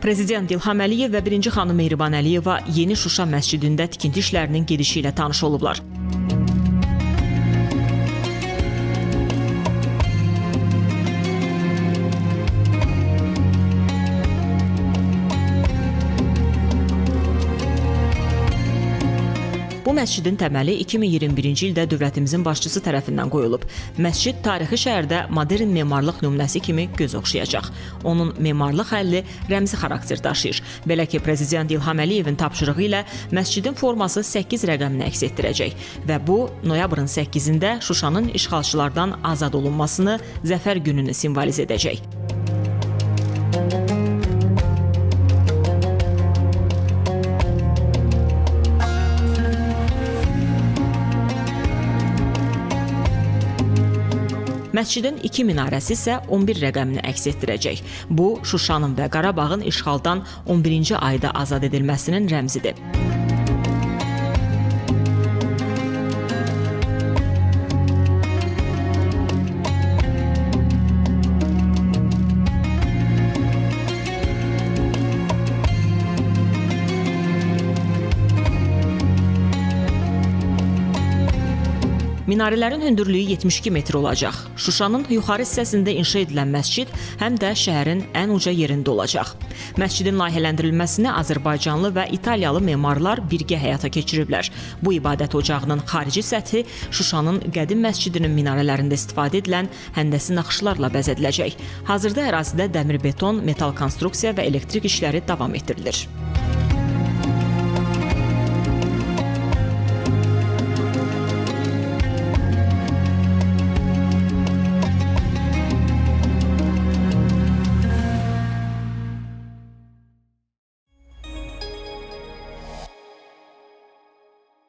Prezident İlham Əliyev və 1-ci xanım Mehriban Əliyeva Yeni Şuşa məscidində tikinti işlərinin gedişi ilə tanış olublar. Bu məscidin təməli 2021-ci ildə dövlətimizin başçısı tərəfindən qoyulub. Məscid tarixi şəhərdə modern memarlıq nümunəsi kimi göz oxşayacaq. Onun memarlıq həlli rəmzi xarakter daşıyır. Belə ki, Prezident İlham Əliyevin tapşırığı ilə məscidin forması 8 rəqəmini əks etdirəcək və bu, noyabrın 8-də Şuşanın işğalçılardan azad olunmasını, zəfər gününü simvolize edəcək. Məscidin 2 minarəsi isə 11 rəqəmini əks etdirəcək. Bu, Şuşanın və Qarabağın işğaldan 11-ci ayda azad edilməsinin rəmzidir. Minarələrin hündürlüyü 72 metr olacaq. Şuşanın yuxarı hissəsində inşa edilən məscid həm də şəhərin ən uca yerində olacaq. Məscidin layihələndirilməsini Azərbaycanlı və İtaliyalı memarlar birgə həyata keçiriblər. Bu ibadət ocağının xarici səthi Şuşanın qədim məscidinin minarələrində istifadə edilən həndəsi naxışlarla bəzədiləcək. Hazırda ərazidə dəmir beton, metal konstruksiya və elektrik işləri davam etdirilir.